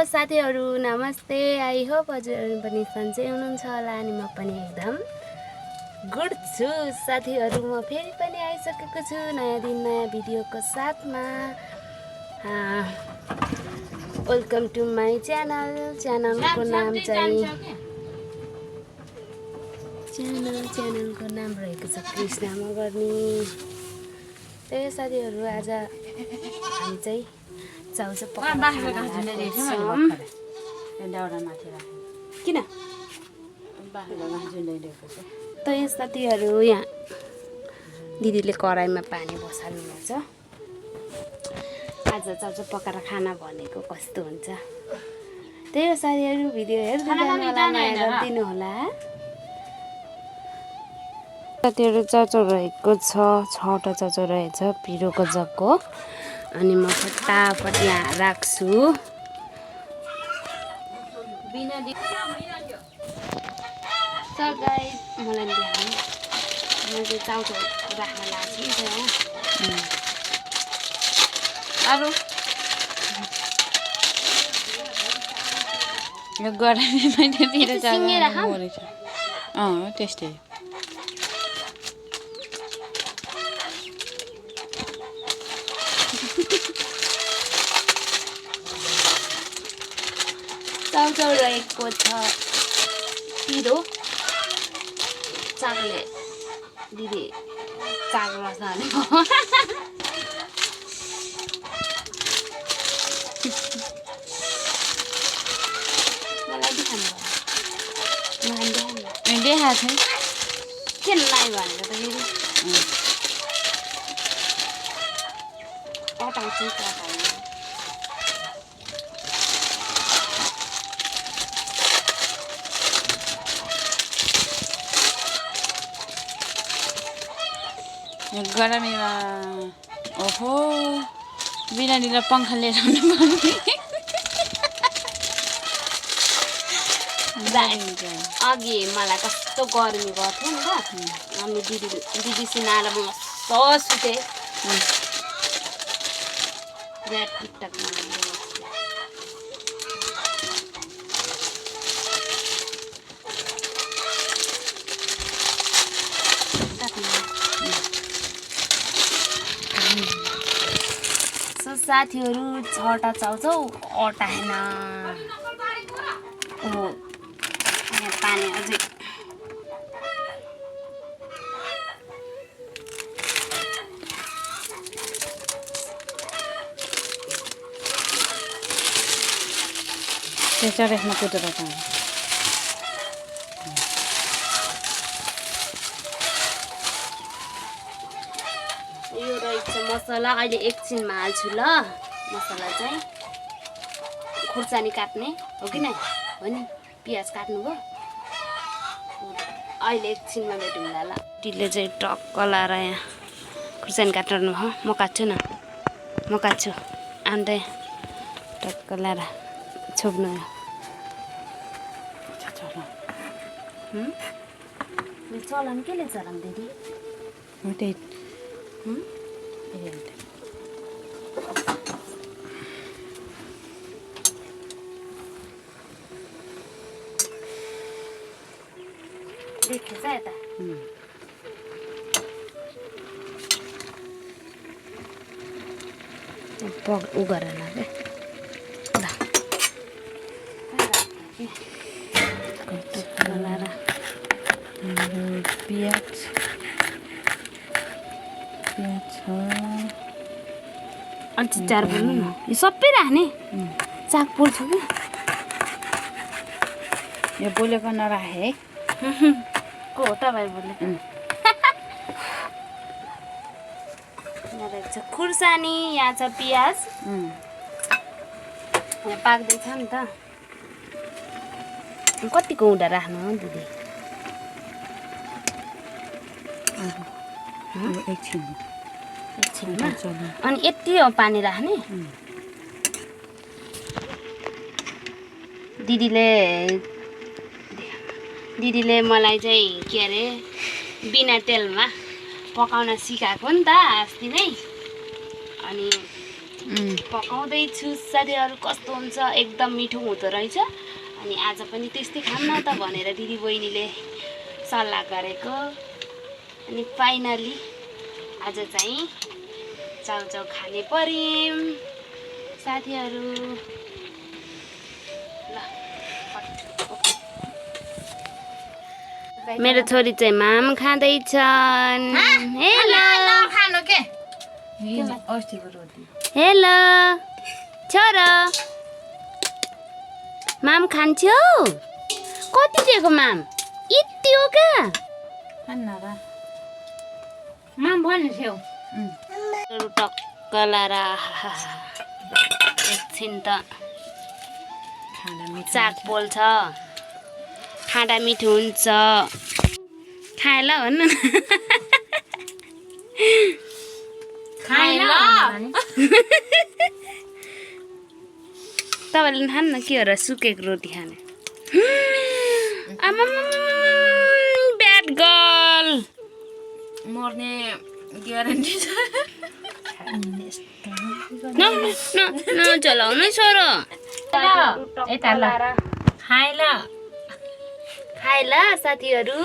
साथीहरु नमस्ते। I hope हजुरहरु पनि सन्चै हुनुहुन्छ होला अनि म पनि एकदम गुड छु। साथीहरु म फेरि पनि आइसकेको छु नयाँ दिन नयाँ भिडियोको साथमा। Welcome to my channel. च्यानलको नाम चाहिँ च्यानलको नाम रहेको छ कृष्ण मगर्नी। त्यही साथीहरु आज हामी चाहिँ चाउचाउ पकाएर किन त्यही साथीहरु यहाँ दिदीले कराईमा पानी बसाल्नु छ। आज चाउचाउ पकाएर खाना भनेको कस्तो हुन्छ त्यही हो साथीहरु। भिडियो हेर्दै जानुहोला, माया गरिदिनु होला। साथीहरु चाउचाउ रहेको छ, 6वटा चाउचाउ रहेछ पिरोको जगको। अनि म फटाफट यहाँ राख्छु। So guys, मलाई देखाउँ। म चाहिँ चाउचाउ राख्न लाग्छु नि त यहाँ। अरु यो गराइले मैले पिरो चाउचाउ मोरेछ। त्यस्तै। चाउचाउ रहेको छ पिरो चाकले दिदी चाक रस हालेको। मलाई देखाउनु मलाई देखाउनु देखाएको थिएँ के लाइ भनेर त फेरि अटाउँछु पकाउनु। गरमीमा ओहो बिरानीलाई पङ्खा लिएर आउनु पर्ने। अघि मलाई कस्तो गर्मी गर्थ्यो नि त। अनि दिदीसँग आएर म कस्तो सुतेँ। टिकटक साथीहरु 6वटा चाउचाउ अटाएन। यहाँ पानी अझै त्यसमा रेखमा कुटेर खानु। यो रहेछ मसला। अहिले एकछिनमा हाल्छु ल मसला चाहिँ। खुर्सानी काट्ने हो कि नै हो नि। पियाज काट्नु भयो। अहिले एकछिनमा भेटौँला ल। दिदीले चाहिँ टक्क लाएर यहाँ खुर्सानी काट्नु भयो। म काट्छु न, म काट्छु। अन्त टक्क लाएर छोप्नु। चलान केले चलान दिदी? देख्छ यता उ गरेर के पियाज अनि चार बोल्नु न। यो सबै राख्ने चाक पोल्छु कि यो बोलेको नराखे है। को हो तपाईँ बोलेको? यहाँ रहेछ खुर्सानी, यहाँ छ पियाज। यहाँ पाक्दैछ नि त। कतिको हुँदा राख्नु हो दिदी? एकछिनमा। अनि यति हो पानी राख्ने? दिदीले मलाई चाहिँ के अरे बिना तेलमा पकाउन सिकाएको नि त अस्ति नै। अनि पकाउँदैछु साथीहरू। कस्तो हुन्छ, एकदम मिठो हुँदो रहेछ। अनि आज पनि त्यस्तै खाऊँ न त भनेर दिदी बहिनीले सल्लाह गरेको। अनि फाइनली आज चाहिँ चाउचाउ खाने पर्यौँ साथीहरू। मेरो छोरी चाहिँ माम खाँदैछन्। हेलो हेलो छोरो, माम खान्छौ? कति दिएको माम? यति हो क्या? माम भन्नु टक्क लाएर एकछिन त साग पोल्छ, खाँदा मिठो हुन्छ। खाएला भन्नु न। तपाईँले खानु न, के हो र सुकेको रोटी खाने? ब्याड गर्ल, मर्ने ग्यारेन्टी छ। नचलाउनु छोरो। खाएला साथीहरू।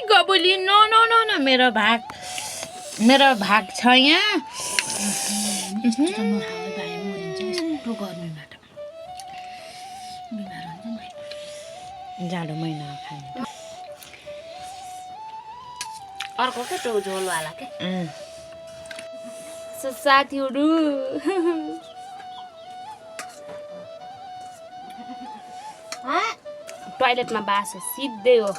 गबुली नो नो नो नो, मेरो भाग छ यहाँ। जाडो महिना खाने अर्को के त्यो झोलवाला के। साथीहरू टोइलेटमा बास सिधै हो।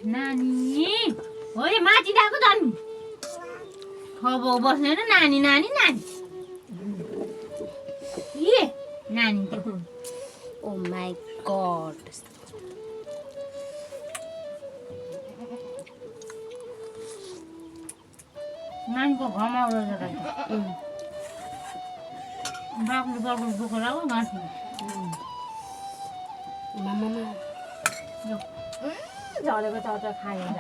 नानी हो माथि गएको त खबो बस्दैन। नानी नानी नानी ए नानी ओ माई गॉड, नानीको घमाउरो रहेछ। बाक्लो बाक्लो बोकेर आऊ गाँसमा। झरेको चौचा खाएर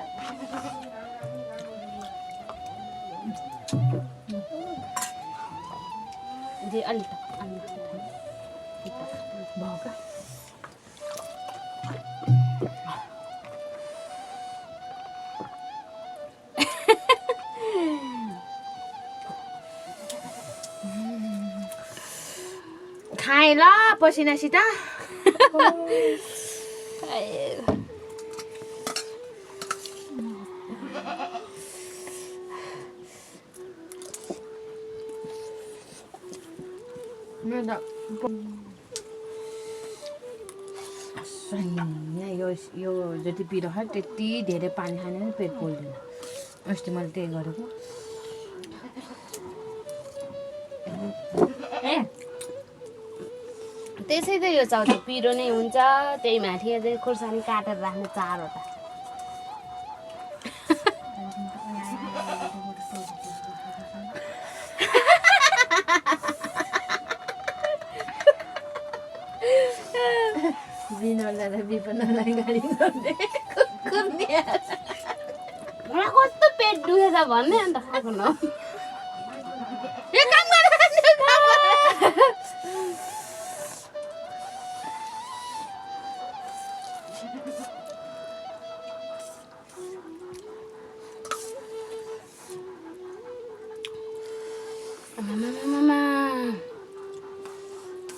जे अलिक खाए ल पसिनासित। यो जति पिरो खायो त्यति धेरै पानी खाने पनि पेट पोल्दैन। अस्ति मैले त्यही गरेको। त्यसै त यो चाउचाउ पिरो नै हुन्छ। त्यही माथि अझै खुर्सानी काटेर राख्नु चारवटा। मलाई कस्तो पेट दुखेछ भन्ने अन्त खाएको न।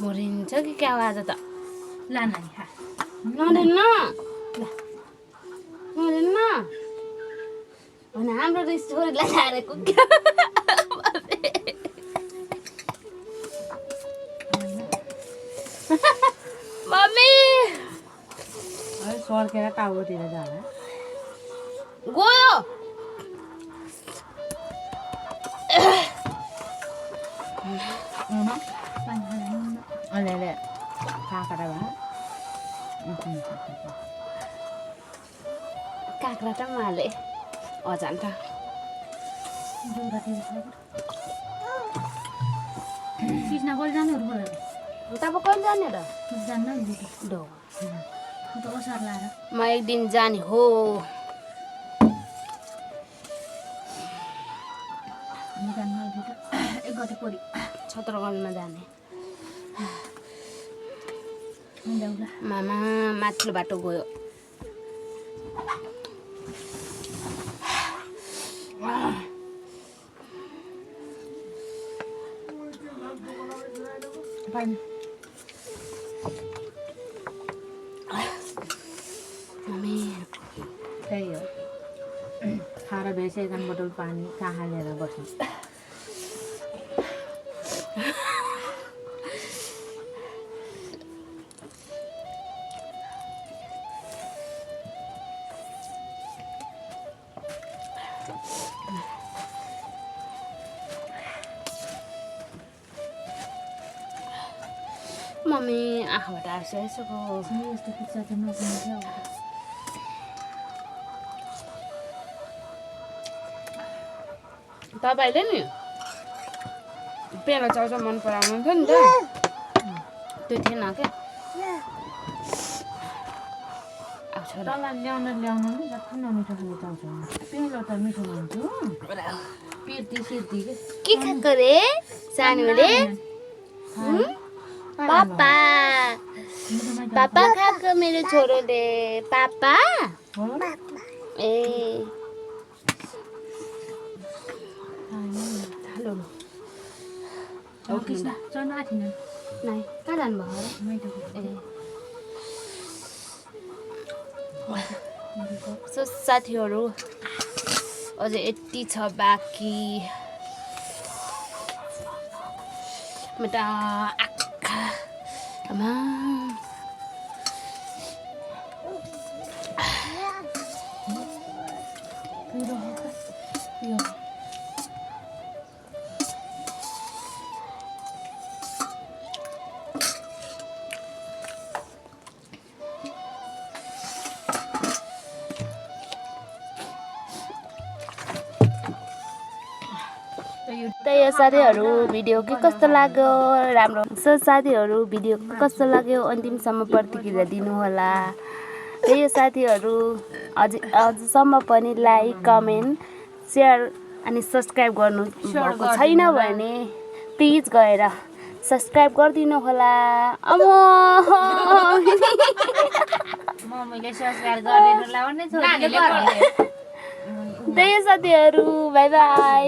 मरिन्छ कि क्या हो आज त? ला नानी खा। नदिन्न नदिन्न भने हाम्रो त छोरीलाई छाडेको क्या। मम्मी सर्केर टाउकोतिर जाला गयो। अलिअलि काँक्रा भए काँक्रा त माले अजान त कृष्ण कहिले जानेहरू बोला तपाईँ कहिले जाने र जान्न नि डो त असार लाएर म एक दिन जाने हो जान्न एक गते परि छत्रगञ्जमा जाने जाउँला मामा माथिल्लो बाटो गयो पानी मम्मी त्यही हो खाएर भएपछि 1 बोतल पानी कहाँ लिएर बस्नु मम्मी आँखाबाट आइसकेको यस्तो पिक्चर चाहिँ नपुग्ने तपाईँले नि पेला चाउचाउ मन पराउनुहुन्थ्यो नि त त्यो थिएन क्या आउँछ र तल ल्याउन नि जति नमिठो खाले चाउँछ पेलो त मिठो हुन्थ्यो पिर्ती सिर्ती के खाएको रे सानोले पापा पापा खाएको मेरो छोरोले पापा ए हेलो कृष्ण चढ्नु आएको थिएन नाइ कहाँ जानुभयो र माइतको सो साथीहरू अझै यति छ बाँकी मेटा आँखा आमा यो यो साथीहरू भिडियो के कस्तो लाग्यो राम्रो सो साथीहरू भिडियो कस्तो लाग्यो अन्तिमसम्म प्रतिक्रिया दिनुहोला त्यही हो साथीहरू अझसम्म पनि लाइक कमेन्ट सेयर अनि सब्सक्राइब गर्नु भएको छैन भने प्लिज गएर सब्सक्राइब गरिदिनु होला मम्मीले सब्सक्राइब गरेर लाउने छोरीले त्यही हो साथीहरू बाई बाई